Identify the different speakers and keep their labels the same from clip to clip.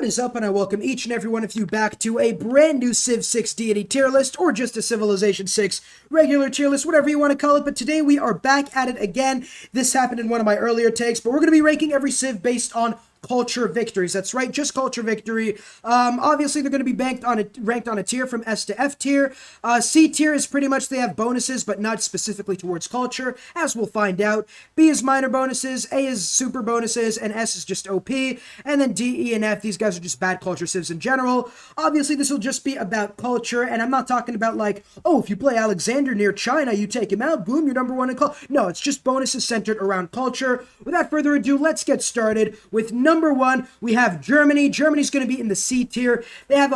Speaker 1: What is up, and I welcome each and every one of you back to a brand new Civ 6 deity tier list, or just a Civilization 6 regular tier list, whatever you want to call it. But today we are back at it again. This happened in one of my earlier takes, but we're going to be ranking every Civ based on culture victories. That's right, just culture victory. Obviously, they're going to be ranked on a tier from S to F tier. C tier is pretty much they have bonuses, but not specifically towards culture, as we'll find out. B is minor bonuses, A is super bonuses, and S is just OP. And then D, E, and F, these guys are just bad culture civs in general. Obviously, this will just be about culture, and I'm not talking about like, oh, if you play Alexander near China, you take him out, boom, you're number one in culture. No, it's just bonuses centered around culture. Without further ado, let's get started with number one. We have Germany. Germany's going to be in the C tier. They have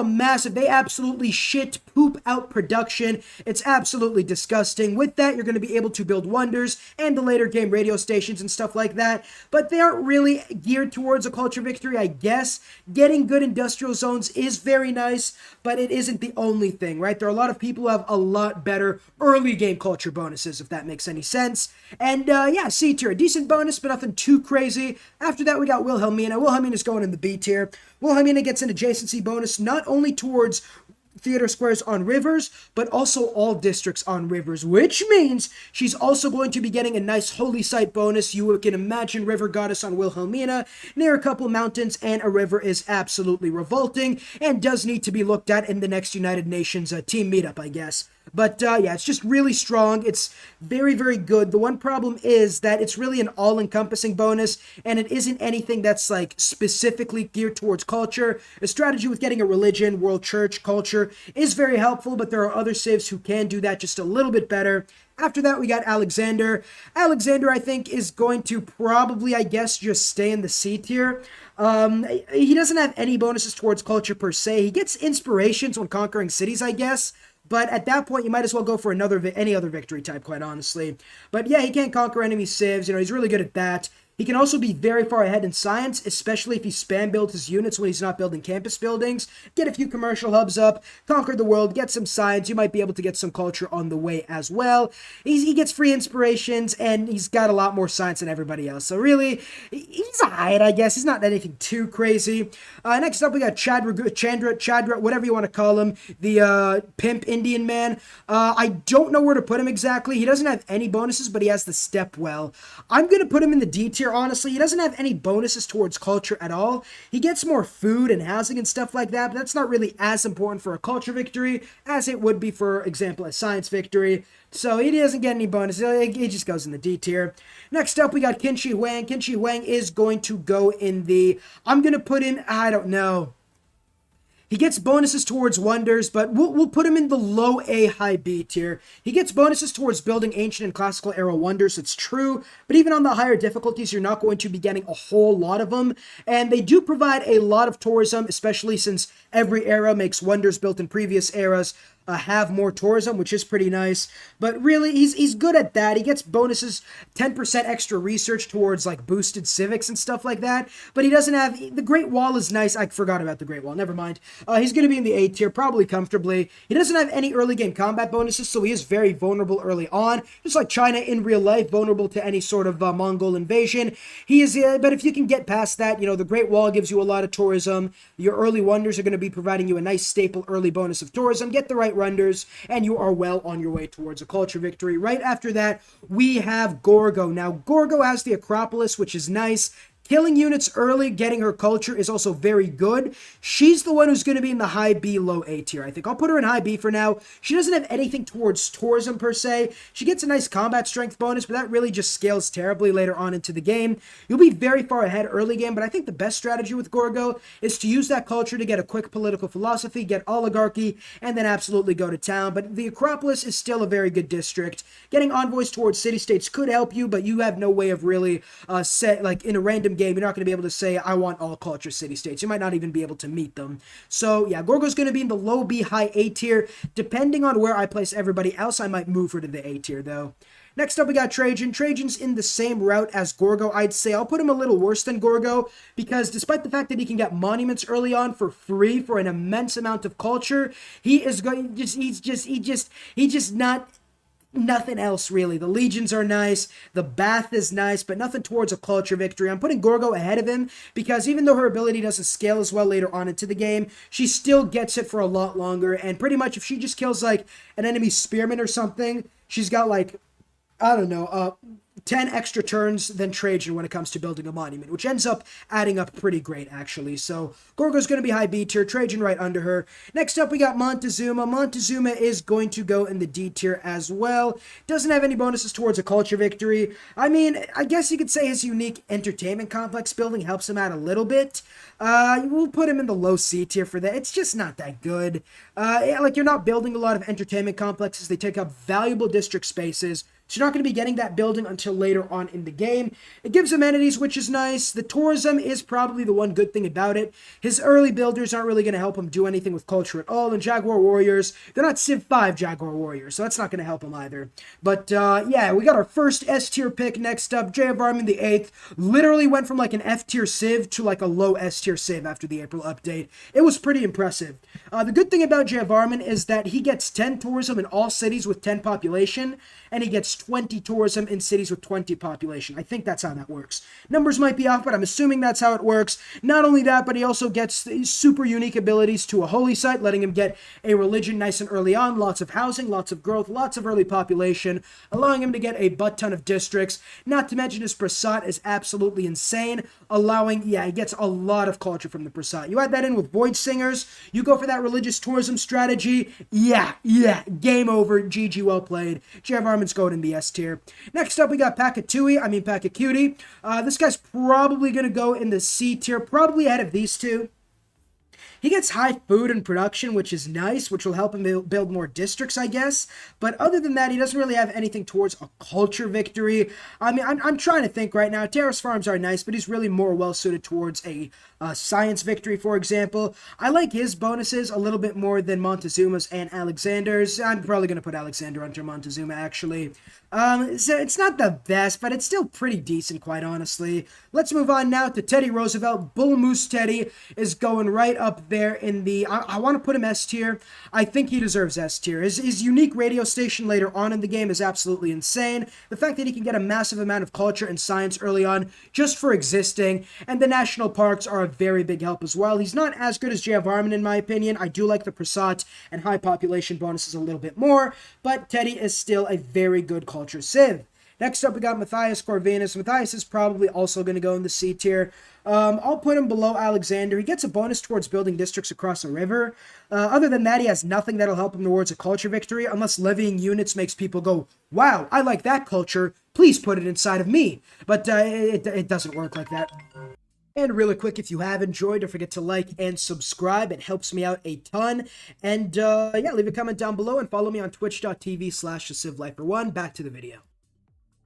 Speaker 1: they absolutely poop out production. It's absolutely disgusting. With that, you're going to be able to build wonders and the later game radio stations and stuff like that. But they aren't really geared towards a culture victory, I guess. Getting good industrial zones is very nice, but it isn't the only thing, right? There are a lot of people who have a lot better early game culture bonuses, if that makes any sense. And yeah, C tier, a decent bonus, but nothing too crazy. After that, we got Wilhelmina. Wilhelmina's going in the B tier. Wilhelmina gets an adjacency bonus not only towards theater squares on rivers, but also all districts on rivers, which means she's also going to be getting a nice holy site bonus. You can imagine River Goddess on Wilhelmina near a couple mountains, and a river is absolutely revolting and does need to be looked at in the next United Nations team meetup, I guess. But yeah, it's just really strong. It's very, very good. The one problem is that it's really an all-encompassing bonus, and it isn't anything that's like specifically geared towards culture. A strategy with getting a religion, world church, culture is very helpful, but there are other civs who can do that just a little bit better. After that, we got Alexander. Alexander, I think, is going to probably, I guess, just stay in the C tier. He doesn't have any bonuses towards culture per se. He gets inspirations when conquering cities, I guess. But at that point, you might as well go for any other victory type, quite honestly. But yeah, he can't conquer enemy civs. He's really good at that. He can also be very far ahead in science, especially if he spam builds his units when he's not building campus buildings. Get a few commercial hubs up, conquer the world, get some science. You might be able to get some culture on the way as well. He gets free inspirations, and he's got a lot more science than everybody else. So really, he's alright, I guess. He's not anything too crazy. Next up, we got Chandra, whatever you want to call him, the pimp Indian man. I don't know where to put him exactly. He doesn't have any bonuses, but he has the step well. I'm going to put him in the D tier. Honestly, he doesn't have any bonuses towards culture at all. He gets more food and housing and stuff like that, but that's not really as important for a culture victory as it would be, for example, a science victory. So he doesn't get any bonuses. He just goes in the D tier. Next up, we got Kimchi Wang. Kimchi Wang is going to go in the... I'm going to put him... I don't know. He gets bonuses towards wonders, but we'll put him in the low A, high B tier. He gets bonuses towards building ancient and classical era wonders, it's true, but even on the higher difficulties, you're not going to be getting a whole lot of them. And they do provide a lot of tourism, especially since every era makes wonders built in previous eras have more tourism, which is pretty nice. But really, he's good at that. He gets bonuses, 10% extra research towards like boosted civics and stuff like that. But he doesn't have... The Great Wall is nice. I forgot about the Great Wall. Never mind. He's going to be in the A tier, probably comfortably. He doesn't have any early game combat bonuses, so he is very vulnerable early on. Just like China in real life, vulnerable to any sort of Mongol invasion. He is... but if you can get past that, the Great Wall gives you a lot of tourism. Your early wonders are going to be providing you a nice staple early bonus of tourism. Get the right wonders, and you are well on your way towards a culture victory. Right after that, we have Gorgo. Now, Gorgo has the Acropolis, which is nice. Killing units early, getting her culture is also very good. She's the one who's going to be in the high B, low A tier, I think. I'll put her in high B for now. She doesn't have anything towards tourism per se. She gets a nice combat strength bonus, but that really just scales terribly later on into the game. You'll be very far ahead early game, but I think the best strategy with Gorgo is to use that culture to get a quick political philosophy, get oligarchy, and then absolutely go to town. But the Acropolis is still a very good district. Getting envoys towards city-states could help you, but you have no way of really in a random game, you're not going to be able to say, I want all culture city-states. You might not even be able to meet them. So yeah, Gorgo's going to be in the low B, high A tier. Depending on where I place everybody else, I might move her to the A tier though. Next up, we got Trajan. Trajan's in the same route as Gorgo, I'd say. I'll put him a little worse than Gorgo, because despite the fact that he can get monuments early on for free for an immense amount of culture, he is going, he's just not nothing else really. The legions are nice, the bath is nice, but nothing towards a culture victory. I'm putting Gorgo ahead of him because even though her ability doesn't scale as well later on into the game, she still gets it for a lot longer. And pretty much if she just kills like an enemy spearman or something, she's got like, I don't know, 10 extra turns than Trajan when it comes to building a monument, which ends up adding up pretty great, actually. So Gorgo's going to be high B tier, Trajan right under her. Next up, we got Montezuma. Montezuma is going to go in the D tier as well. Doesn't have any bonuses towards a culture victory. I mean, I guess you could say his unique entertainment complex building helps him out a little bit. We'll put him in the low C tier for that. It's just not that good. Like, you're not building a lot of entertainment complexes. They take up valuable district spaces. So you're not going to be getting that building until later on in the game. It gives amenities, which is nice. The tourism is probably the one good thing about it. His early builders aren't really going to help him do anything with culture at all. And Jaguar Warriors, they're not Civ 5 Jaguar Warriors, so that's not going to help him either. But yeah, we got our first S tier pick next up. J of Armin the 8th literally went from like an F tier Civ to like a low S tier Civ after the April update. It was pretty impressive. The good thing about J of Armin is that he gets 10 tourism in all cities with 10 population, and he gets 20 tourism in cities with 20 population. I think that's how that works. Numbers might be off, but I'm assuming that's how it works. Not only that, but he also gets these super unique abilities to a holy site, letting him get a religion nice and early on, lots of housing, lots of growth, lots of early population, allowing him to get a butt ton of districts. Not to mention his Prasat is absolutely insane, allowing, yeah, he gets a lot of culture from the Prasat. You add that in with Void Singers, you go for that religious tourism strategy, yeah, game over, GG, well played. J of Armin's going in the S tier. Next up, we got Pakitui. This guy's probably going to go in the C tier, probably ahead of these two. He gets high food and production, which is nice, which will help him build more districts, I guess. But other than that, he doesn't really have anything towards a culture victory. I mean, I'm trying to think right now. Terrace farms are nice, but he's really more well-suited towards a science victory, for example. I like his bonuses a little bit more than Montezuma's and Alexander's. I'm probably going to put Alexander under Montezuma, actually. So it's not the best, but it's still pretty decent, quite honestly. Let's move on now to Teddy Roosevelt. Bull Moose Teddy is going right up there in the... I want to put him S tier. I think he deserves S tier. His unique radio station later on in the game is absolutely insane. The fact that he can get a massive amount of culture and science early on just for existing, and the national parks are a very big help as well. He's not as good as J of Armin in my opinion. I do like the Prasat and high population bonuses a little bit more, but Teddy is still a very good culture civ. Next up, we got Matthias Corvin. Matthias is probably also going to go in the C tier. I'll put him below Alexander. He gets a bonus towards building districts across a river. Other than that, he has nothing that'll help him towards a culture victory, unless levying units makes people go, wow, I like that culture. Please put it inside of me. But it doesn't work like that. And really quick, if you have enjoyed, don't forget to like and subscribe. It helps me out a ton. And yeah, leave a comment down below and follow me on twitch.tv/thecivlifer1. Back to the video.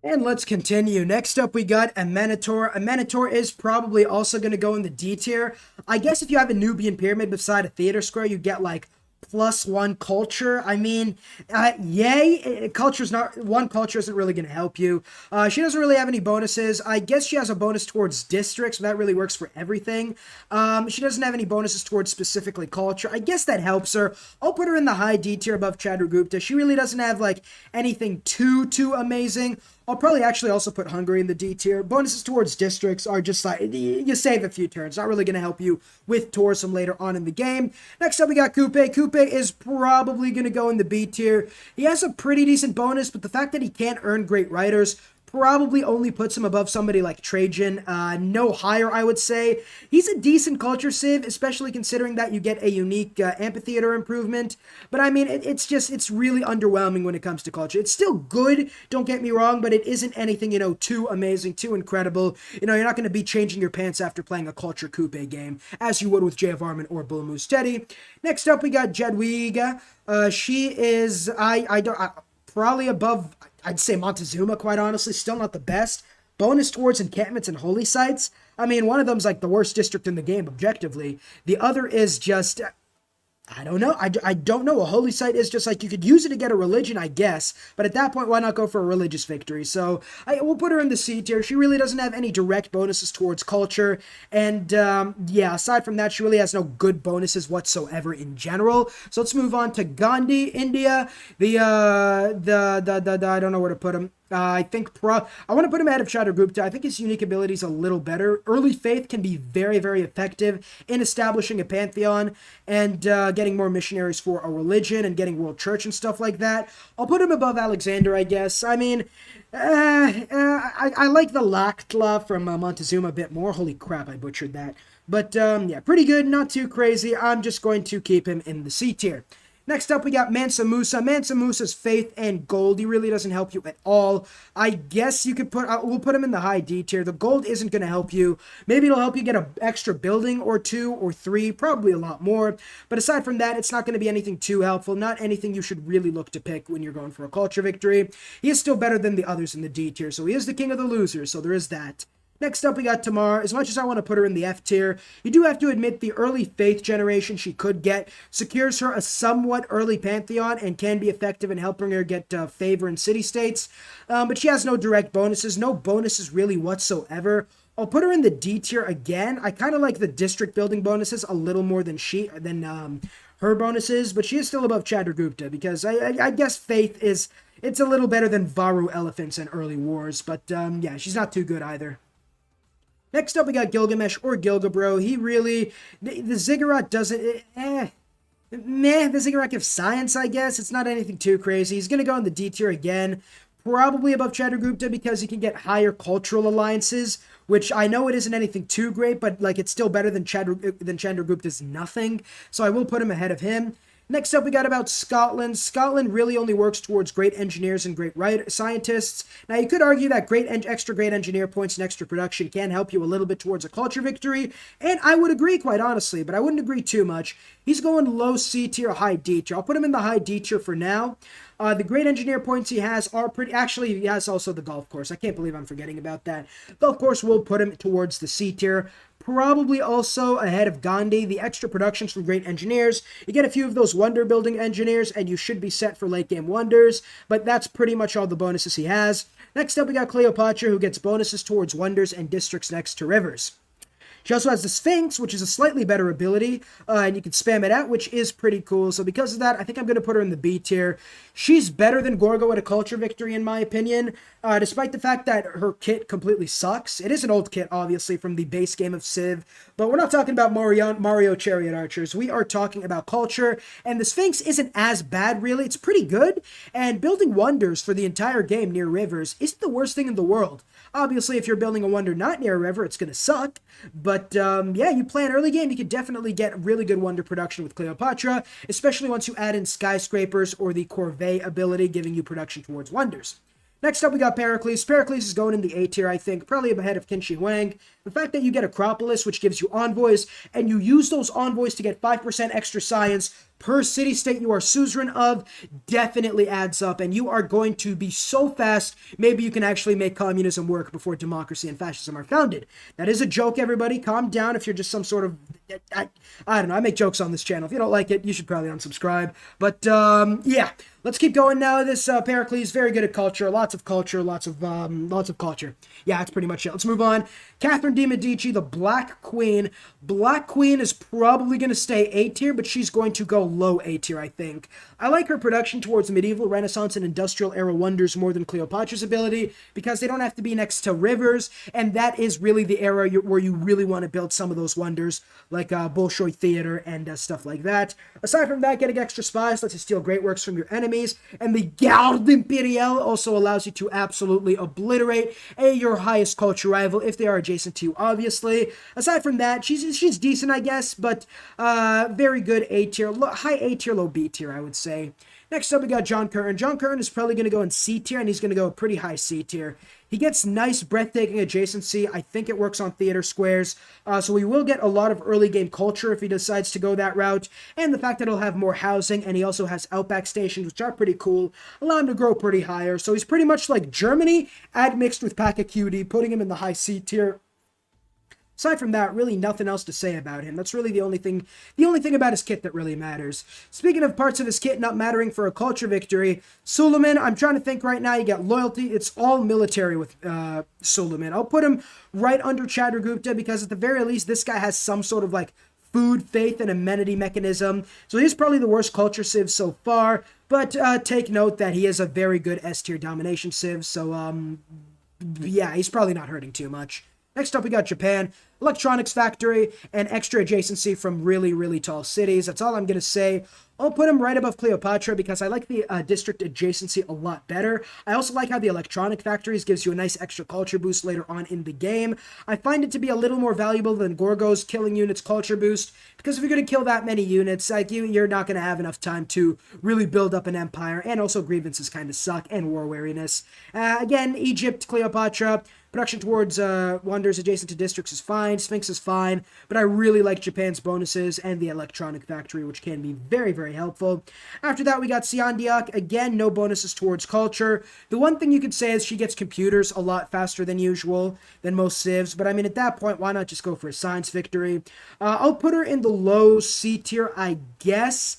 Speaker 1: And let's continue. Next up, we got a Manator. A Manator is probably also going to go in the D tier. I guess if you have a Nubian pyramid beside a theater square, you get like +1 culture. I mean, yay. Culture's not... One culture isn't really going to help you. She doesn't really have any bonuses. I guess she has a bonus towards districts, but that really works for everything. She doesn't have any bonuses towards specifically culture. I guess that helps her. I'll put her in the high D tier above Chandragupta. She really doesn't have, like, anything too amazing. I'll probably actually also put Hungary in the D tier. Bonuses towards districts are just like, you save a few turns. Not really going to help you with tourism later on in the game. Next up, we got Kupe. Kupe is probably going to go in the B tier. He has a pretty decent bonus, but the fact that he can't earn great writers probably only puts him above somebody like Trajan. No higher, I would say. He's a decent culture civ, especially considering that you get a unique amphitheater improvement. But I mean, it's really underwhelming when it comes to culture. It's still good, don't get me wrong, but it isn't anything, too amazing, too incredible. You're not going to be changing your pants after playing a culture Kupe game, as you would with J of Armin or Bull Moose Teddy. Next up, we got Jedwiga. She is, probably above, I'd say Montezuma, quite honestly. Still not the best. Bonus towards encampments and holy sites. I mean, one of them's like the worst district in the game, objectively. The other is just... I don't know. I don't know. A holy site is just like you could use it to get a religion, I guess. But at that point, why not go for a religious victory? So we'll put her in the C tier. She really doesn't have any direct bonuses towards culture. And yeah, aside from that, she really has no good bonuses whatsoever in general. So let's move on to Gandhi, India. I don't know where to put him. I want to put him ahead of Chandragupta. I think his unique ability is a little better. Early faith can be very, very effective in establishing a pantheon and getting more missionaries for a religion and getting world church and stuff like that. I'll put him above Alexander, I guess. I mean, I like the Laktla from Montezuma a bit more. Holy crap, I butchered that. But yeah, pretty good, not too crazy. I'm just going to keep him in the C tier. Next up, we got Mansa Musa. Mansa Musa's faith and gold. He really doesn't help you at all. I guess you could we'll put him in the high D tier. The gold isn't going to help you. Maybe it'll help you get an extra building or 2 or 3, probably a lot more. But aside from that, it's not going to be anything too helpful. Not anything you should really look to pick when you're going for a culture victory. He is still better than the others in the D tier, so he is the king of the losers, so there is that. Next up, we got Tamar. As much as I want to put her in the F tier, you do have to admit the early faith generation she could get secures her a somewhat early pantheon and can be effective in helping her get favor in city-states. But she has no direct bonuses, no bonuses really whatsoever. I'll put her in the D tier again. I kind of like the district building bonuses a little more than her bonuses, but she is still above Chandragupta because I guess faith it's a little better than Varu elephants and early wars, but yeah, she's not too good either. Next up, we got Gilgamesh or Gilgabro. He really, the Ziggurat doesn't, the Ziggurat gives science, I guess. It's not anything too crazy. He's going to go in the D tier again, probably above Chandragupta because he can get higher cultural alliances, which I know it isn't anything too great, but like it's still better than Chandragupta's nothing. So I will put him ahead of him. Next up, we got about Scotland. Scotland really only works towards great engineers and great scientists. Now, you could argue that extra great engineer points and extra production can help you a little bit towards a culture victory, and I would agree, quite honestly, but I wouldn't agree too much. He's going low C tier, high D tier. I'll put him in the high D tier for now. The great engineer points he has are pretty... Actually, he has also the golf course. I can't believe I'm forgetting about that. Golf course will put him towards the C tier. Probably also ahead of Gandhi. The extra productions from great engineers. You get a few of those wonder building engineers, and you should be set for late game wonders. But that's pretty much all the bonuses he has. Next up, we got Cleopatra, who gets bonuses towards wonders and districts next to rivers. She also has the Sphinx, which is a slightly better ability, and you can spam it out, which is pretty cool. So because of that, I think I'm going to put her in the B tier. She's better than Gorgo at a culture victory, in my opinion, despite the fact that her kit completely sucks. It is an old kit, obviously, from the base game of Civ, but we're not talking about Mario Chariot Archers. We are talking about culture, and the Sphinx isn't as bad, really. It's pretty good, and building wonders for the entire game near rivers isn't the worst thing in the world. Obviously, if you're building a wonder not near a river, it's going to suck. But, yeah, you play an early game, you could definitely get really good wonder production with Cleopatra, especially once you add in skyscrapers or the corvée ability, giving you production towards wonders. Next up, we got Pericles. Pericles is going in the A tier, I think, probably ahead of Kimchi Wang. The fact that you get Acropolis, which gives you envoys, and you use those envoys to get 5% extra science per city-state you are suzerain of, definitely adds up, and you are going to be so fast, maybe you can actually make communism work before democracy and fascism are founded. That is a joke, everybody. Calm down if you're just some sort of... I don't know, I make jokes on this channel. If you don't like it, you should probably unsubscribe. But, yeah, let's keep going now. This Pericles, very good at culture, lots of culture. Yeah, that's pretty much it. Let's move on. Catherine de' Medici, the Black Queen. Black Queen is probably going to stay A tier, but she's going to go low A tier, I think. I like her production towards medieval, Renaissance, and industrial era wonders more than Cleopatra's ability because they don't have to be next to rivers, and that is really the era where you really want to build some of those wonders, like Bolshoi Theater and stuff like that. Aside from that, getting extra spies lets you steal great works from your enemies, and the Garde Impériale also allows you to absolutely obliterate your highest culture rival if they are adjacent to you, obviously. Aside from that, she's decent, I guess, but very good A tier, high A tier, low B tier, I would say. Next up, we got John Curran. John Curran is probably going to go in C tier, and he's going to go a pretty high C tier. He gets nice, breathtaking adjacency. I think it works on theater squares. So we will get a lot of early game culture if he decides to go that route. And the fact that he'll have more housing, and he also has outback stations, which are pretty cool, allow him to grow pretty higher. So he's pretty much like Germany, admixed with Pakitui, putting him in the high C tier. Aside from that, really nothing else to say about him. That's really the only thing about his kit that really matters. Speaking of parts of his kit not mattering for a culture victory, Suleiman, I'm trying to think right now. You got loyalty. It's all military with Suleiman. I'll put him right under Chandragupta because at the very least, this guy has some sort of like food, faith, and amenity mechanism. So he's probably the worst culture civ so far. But take note that he is a very good S tier domination civ. So yeah, he's probably not hurting too much. Next up, we got Japan. Electronics factory and extra adjacency from really, really tall cities. That's all I'm going to say. I'll put him right above Cleopatra because I like the district adjacency a lot better. I also like how the electronic factories gives you a nice extra culture boost later on in the game. I find it to be a little more valuable than Gorgo's killing units culture boost because if you're going to kill that many units, like you're not going to have enough time to really build up an empire, and also grievances kind of suck and war weariness. Again, Egypt, Cleopatra. Production towards wonders adjacent to districts is fine. Sphinx is fine. But I really like Japan's bonuses and the electronic factory, which can be very, very helpful. After that, we got Siandiac. Again, no bonuses towards culture. The one thing you could say is she gets computers a lot faster than usual, than most civs. But I mean, at that point, why not just go for a science victory? I'll put her in the low C tier, I guess.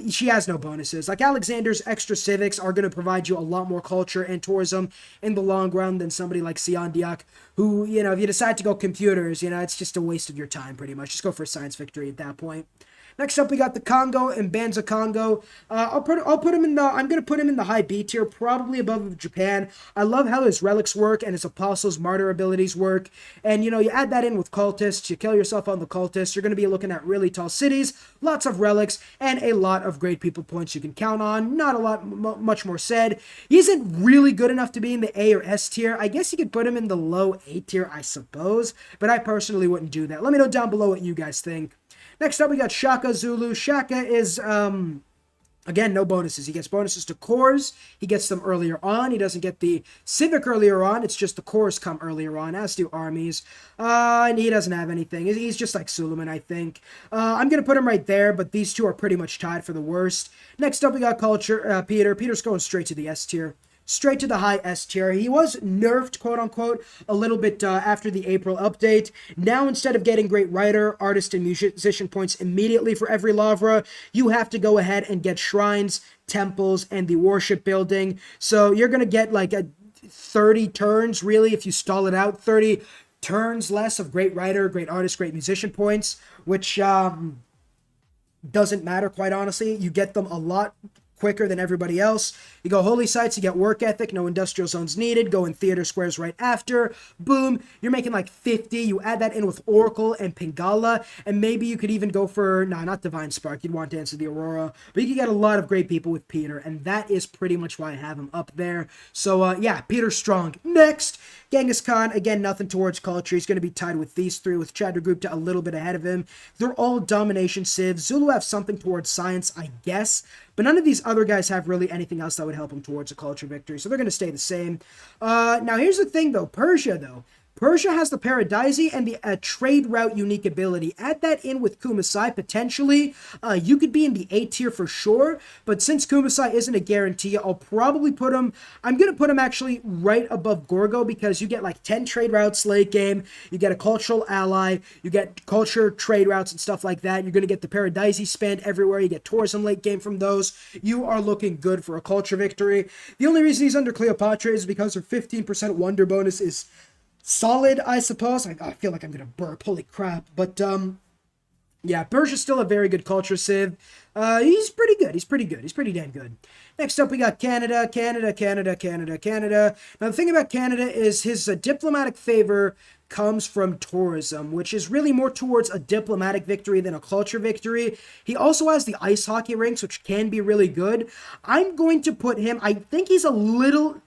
Speaker 1: She has no bonuses. Like Alexander's extra civics are going to provide you a lot more culture and tourism in the long run than somebody like Siandiac, who, if you decide to go computers, it's just a waste of your time pretty much. Just go for a science victory at that point. Next up, we got the Congo and Banza Congo. I'm going to put him in the high B tier, probably above Japan. I love how his relics work and his apostles' martyr abilities work. And, you add that in with cultists, you kill yourself on the cultists, you're going to be looking at really tall cities, lots of relics, and a lot of great people points you can count on. Not a lot, much more said. He isn't really good enough to be in the A or S tier. I guess you could put him in the low A tier, I suppose, but I personally wouldn't do that. Let me know down below what you guys think. Next up, we got Shaka Zulu. Shaka is, again, no bonuses. He gets bonuses to cores. He gets them earlier on. He doesn't get the civic earlier on. It's just the cores come earlier on, as do armies. And he doesn't have anything. He's just like Suleiman, I think. I'm going to put him right there, but these two are pretty much tied for the worst. Next up, we got Culture. Peter. Peter's going straight to the S tier. Straight to the high S tier. He was nerfed, quote-unquote, a little bit after the April update. Now, instead of getting great writer, artist, and musician points immediately for every Lavra, you have to go ahead and get shrines, temples, and the worship building. So you're going to get like 30 turns, really, if you stall it out. 30 turns less of great writer, great artist, great musician points, which doesn't matter, quite honestly. You get them a lot quicker than everybody else. You go holy sites, you get work ethic, no industrial zones needed, go in theater squares right after, boom, you're making like 50. You add that in with Oracle and Pingala, and maybe you could even go for, not Divine Spark, you'd want Dance of the Aurora, but you could get a lot of great people with Peter, and that is pretty much why I have him up there. So yeah, Peter's strong. Next, Genghis Khan, again, nothing towards culture. He's going to be tied with these three, with Chandragupta a little bit ahead of him. They're all domination civs. Zulu have something towards science, I guess, but none of these other guys have really anything else that would help them towards a culture victory, so they're going to stay the same. Now, here's the thing, though. Persia has the Paradisi and the trade route unique ability. Add that in with Kumasai, potentially. You could be in the A tier for sure, but since Kumasai isn't a guarantee, I'll probably put him, I'm going to put him actually right above Gorgo because you get like 10 trade routes late game, you get a cultural ally, you get culture trade routes and stuff like that. You're going to get the Paradisi spent everywhere, you get tourism late game from those. You are looking good for a culture victory. The only reason he's under Cleopatra is because her 15% wonder bonus is solid, I suppose. I feel like I'm gonna burp. Holy crap. But yeah, Persia's still a very good culture civ. He's pretty good. He's pretty damn good. Next up, we got Canada. Now, the thing about Canada is his diplomatic favor comes from tourism, which is really more towards a diplomatic victory than a culture victory. He also has the ice hockey rinks, which can be really good. I'm going to put him, I think he's a little...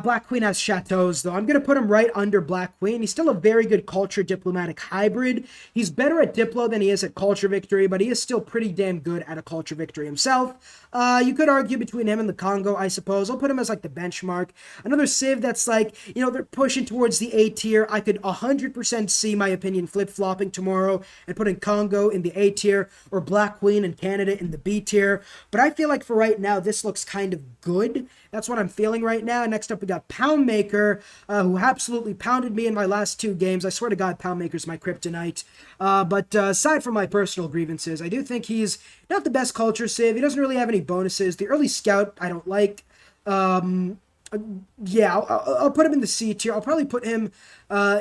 Speaker 1: Black Queen has chateaus, though. I'm going to put him right under Black Queen. He's still a very good culture diplomatic hybrid. He's better at Diplo than he is at culture victory, but he is still pretty damn good at a culture victory himself. You could argue between him and the Congo, I suppose. I'll put him as like the benchmark. Another civ that's like, they're pushing towards the A tier. I could 100% see my opinion flip-flopping tomorrow and putting Congo in the A tier or Black Queen and Canada in the B tier. But I feel like for right now, this looks kind of good. That's what I'm feeling right now. Next Next up, we got Poundmaker, who absolutely pounded me in my last 2 games. I swear to God, Poundmaker's my kryptonite. But aside from my personal grievances, I do think he's not the best culture civ. He doesn't really have any bonuses. The early scout, I don't like. Yeah, I'll put him in the C tier. I'll probably put him,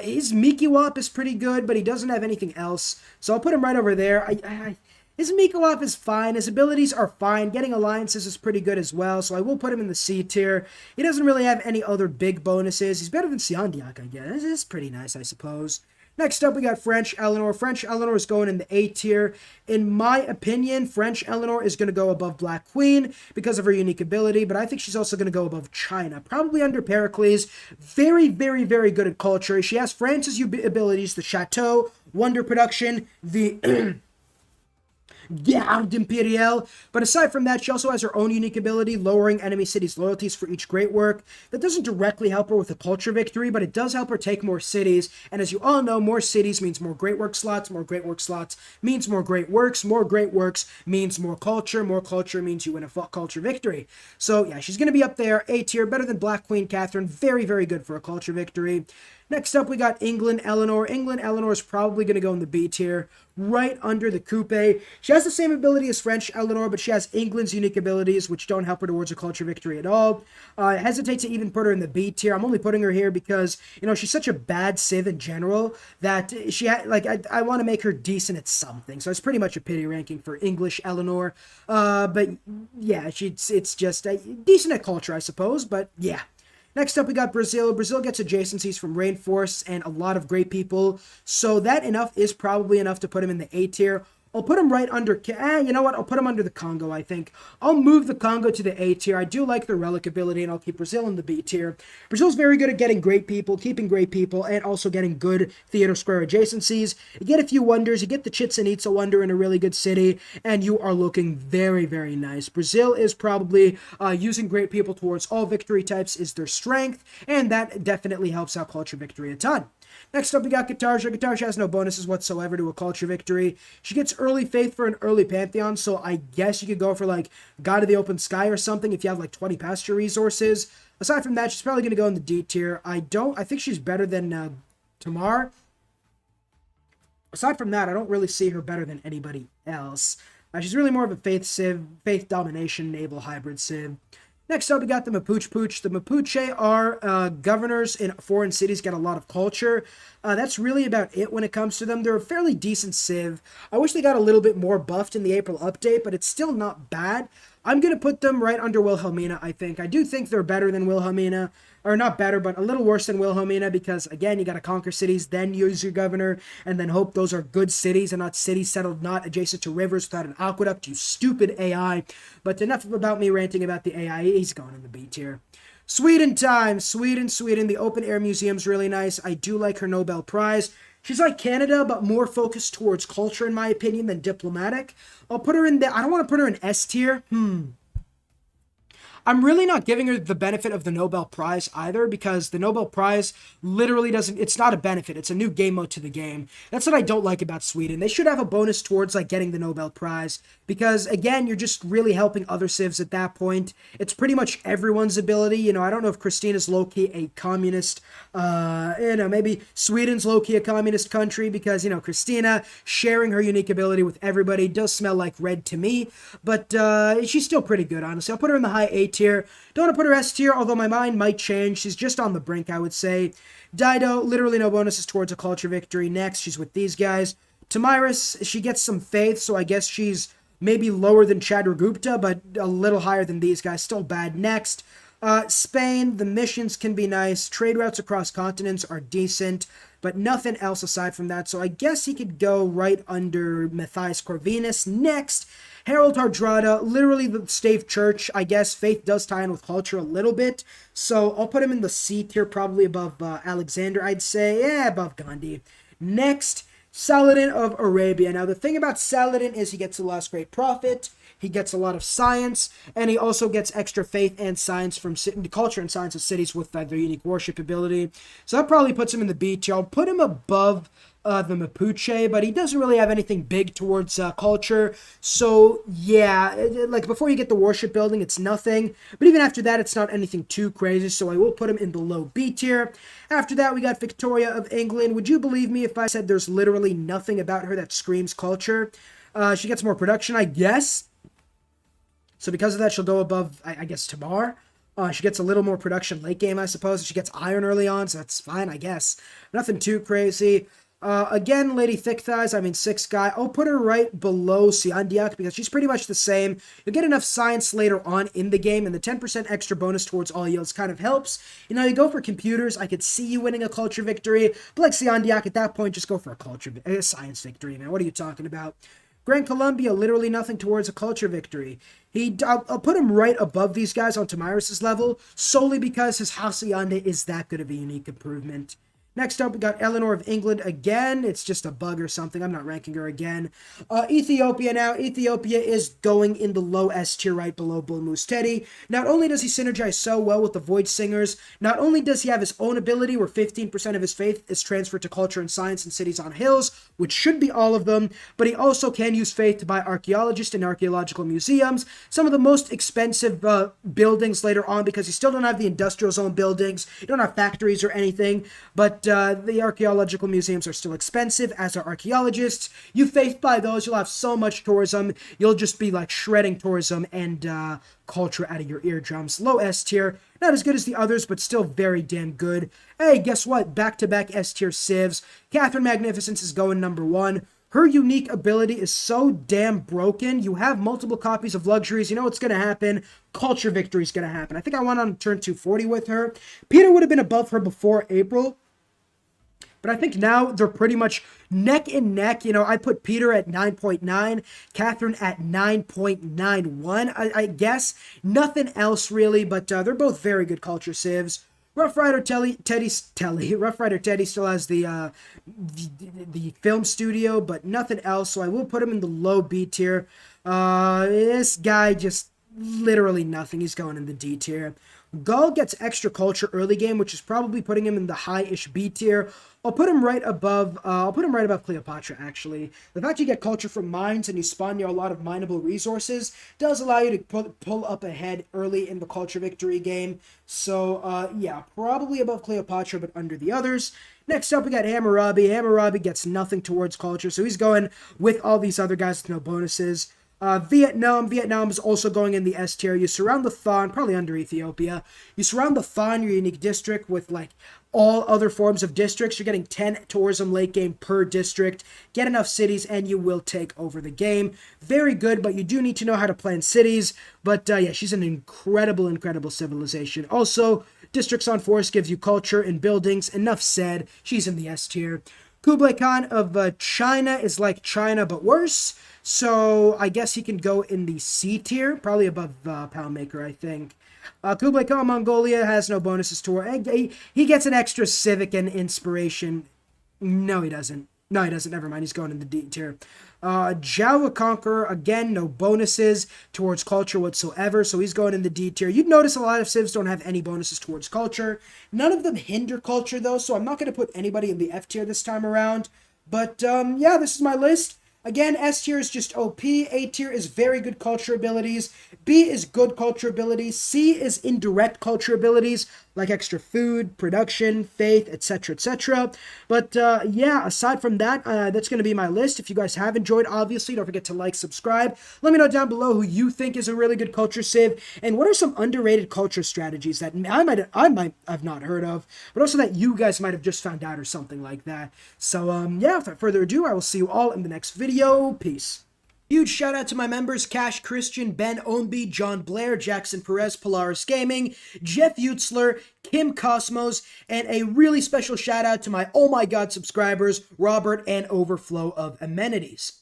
Speaker 1: his Mikiwap is pretty good, but he doesn't have anything else. So I'll put him right over there. His Mikiwap is fine. His abilities are fine. Getting alliances is pretty good as well, so I will put him in the C tier. He doesn't really have any other big bonuses. He's better than Siandiac, I guess. It's pretty nice, I suppose. Next up, we got French Eleanor. French Eleanor is going in the A tier. In my opinion, French Eleanor is going to go above Black Queen because of her unique ability, but I think she's also going to go above China, probably under Pericles. Very, very, very good at culture. She has France's abilities, the Chateau, Wonder Production, the Garde Imperiale, but aside from that, she also has her own unique ability, lowering enemy cities' loyalties for each great work. That doesn't directly help her with a culture victory, but it does help her take more cities, and as you all know, more cities means more great work slots means more great works means more culture means you win a culture victory. So yeah, she's going to be up there, A tier, better than Black Queen Catherine, very, very good for a culture victory. Next up, we got England Eleanor. England Eleanor is probably going to go in the B tier, right under the Kupe. She has the same ability as French Eleanor, but she has England's unique abilities, which don't help her towards a culture victory at all. I hesitate to even put her in the B tier. I'm only putting her here because, you know, she's such a bad civ in general that I want to make her decent at something. So it's pretty much a pity ranking for English Eleanor. But yeah, it's just decent at culture, I suppose. But yeah. Next up, we got Brazil. Brazil gets adjacencies from rainforests and a lot of great people. So that is probably enough to put him in the A tier. I'll put him right under, you know what, I'll put him under the Congo, I think. I'll move the Congo to the A tier. I do like the relic ability, and I'll keep Brazil in the B tier. Brazil's very good at getting great people, keeping great people, and also getting good theater square adjacencies. You get a few wonders, you get the Chichen Itza wonder in a really good city, and you are looking very, very nice. Brazil is probably using great people towards all victory types is their strength, and that definitely helps out culture victory a ton. Next up, we got Katarsia. Katarsia has no bonuses whatsoever to a culture victory. She gets early faith for an early pantheon, so I guess you could go for, like, God of the Open Sky or something if you have, like, 20 pasture resources. Aside from that, she's probably going to go in the D tier. I think she's better than Tamar. Aside from that, I don't really see her better than anybody else. She's really more of a faith civ, faith domination, naval hybrid civ. Next up, we got the Mapuche Pooch. The Mapuche are governors in foreign cities, get a lot of culture. That's really about it when it comes to them. They're a fairly decent civ. I wish they got a little bit more buffed in the April update, but it's still not bad. I'm going to put them right under Wilhelmina, I think. I do think they're better than Wilhelmina. Or not better, but a little worse than Wilhelmina because, again, you got to conquer cities, then use your governor, and then hope those are good cities and not cities settled not adjacent to rivers without an aqueduct, you stupid AI. But enough about me ranting about the AI. He's going in the B tier. Sweden time. Sweden. The open air museum's really nice. I do like her Nobel Prize. She's like Canada, but more focused towards culture, in my opinion, than diplomatic. I'll put her in I don't want to put her in S tier. I'm really not giving her the benefit of the Nobel Prize either because the Nobel Prize literally it's not a benefit. It's a new game mode to the game. That's what I don't like about Sweden. They should have a bonus towards like getting the Nobel Prize because again, you're just really helping other civs at that point. It's pretty much everyone's ability. You know, I don't know if Christina's low-key a communist, maybe Sweden's low-key a communist country because, you know, Christina sharing her unique ability with everybody does smell like red to me, but she's still pretty good, honestly. I'll put her in the high A tier. Don't want to put her S tier, although my mind might change. She's just on the brink, I would say. Dido, literally no bonuses towards a culture victory. Next, she's with these guys. Tamiris, she gets some faith, so I guess she's maybe lower than Chandragupta, but a little higher than these guys. Still bad. Next, Spain, the missions can be nice. Trade routes across continents are decent, but nothing else aside from that. So I guess he could go right under Matthias Corvinus. Next, Harold Hardrada, literally the stave church. I guess faith does tie in with culture a little bit. So I'll put him in the C tier, probably above Alexander, I'd say. Yeah, above Gandhi. Next, Saladin of Arabia. Now, the thing about Saladin is he gets the last great prophet. He gets a lot of science, and he also gets extra faith and science from the culture and science of cities with their unique worship ability. So that probably puts him in the B tier. I'll put him above the Mapuche, but he doesn't really have anything big towards culture. So yeah, like before you get the warship building, it's nothing. But even after that, it's not anything too crazy. So I will put him in the low B tier. After that, we got Victoria of England. Would you believe me if I said there's literally nothing about her that screams culture? She gets more production, I guess. So because of that, she'll go above, I guess, Tamar. She gets a little more production late game, I suppose. She gets iron early on, so that's fine, I guess. Nothing too crazy. Again, Lady Thick Thighs, I mean 6 guy. I'll put her right below Siandiac because she's pretty much the same. You'll get enough science later on in the game, and the 10% extra bonus towards all yields kind of helps. You know, you go for computers, I could see you winning a culture victory, but like Siandiac, at that point, just go for a science victory, man. What are you talking about? Grand Columbia, literally nothing towards a culture victory. I'll put him right above these guys on Tamiris' level, solely because his Hacienda is that good of a unique improvement. Next up, we got Eleanor of England again. It's just a bug or something. I'm not ranking her again. Ethiopia now. Ethiopia is going in the low S tier right below Bull Moose Teddy. Not only does he synergize so well with the Void Singers, not only does he have his own ability where 15% of his faith is transferred to culture and science in cities on hills, which should be all of them, but he also can use faith to buy archaeologists and archaeological museums, some of the most expensive buildings later on because you still don't have the industrial zone buildings, you don't have factories or anything, but the archaeological museums are still expensive, as are archaeologists. You faith buy those, you'll have so much tourism, you'll just be like shredding tourism and culture out of your eardrums. Low S tier, not as good as the others, but still very damn good. Hey, guess what? Back-to-back S tier civs. Catherine Magnificence is going number 1. Her unique ability is so damn broken. You have multiple copies of luxuries. You know what's going to happen. Culture victory is going to happen. I think I went on turn 240 with her. Peter would have been above her before April. But I think now they're pretty much neck and neck. You know, I put Peter at 9.9, Catherine at 9.91, I guess. Nothing else really, but they're both very good culture civs. Rough Rider Teddy still has the film studio, but nothing else, so I will put him in the low B tier. This guy just literally nothing. He's going in the D tier. Gaul gets extra culture early game, which is probably putting him in the high-ish B tier. I'll put him right above Cleopatra, actually. The fact you get culture from mines and you spawn near a lot of mineable resources does allow you to pull up ahead early in the culture victory game. So, yeah, probably above Cleopatra, but under the others. Next up, we got Hammurabi. Hammurabi gets nothing towards culture, so he's going with all these other guys with no bonuses. Vietnam is also going in the S tier. You surround the Thon, probably under Ethiopia. You surround the Thon, your unique district, with like all other forms of districts. You're getting 10 tourism late game per district. Get enough cities and you will take over the game. Very good, but you do need to know how to plan cities. But yeah, she's an incredible civilization. Also, districts on force gives you culture and buildings. Enough said. She's in the S tier. Kublai Khan of China is like China, but worse. So I guess he can go in the C tier, probably above Poundmaker, I think. Kublai Khan Mongolia has no bonuses to her. He gets an extra civic and inspiration. No, he doesn't. Never mind. He's going in the D tier. Zhao the Conqueror, again, no bonuses towards culture whatsoever, so he's going in the D tier. You'd notice a lot of civs don't have any bonuses towards culture. None of them hinder culture, though, so I'm not going to put anybody in the F tier this time around. But, yeah, this is my list. Again, S tier is just OP, A tier is very good culture abilities, B is good culture abilities, C is indirect culture abilities, like extra food, production, faith, etc., etc. But, yeah, aside from that, that's going to be my list. If you guys have enjoyed, obviously, don't forget to like, subscribe. Let me know down below who you think is a really good culture civ, and what are some underrated culture strategies that I might have not heard of, but also that you guys might have just found out or something like that. So, yeah, without further ado, I will see you all in the next video. Peace. Huge shout out to my members, Cash Christian, Ben Ownby, John Blair, Jackson Perez, Polaris Gaming, Jeff Utzler, Kim Cosmos, and a really special shout out to my Oh My God subscribers, Robert and Overflow of Amenities.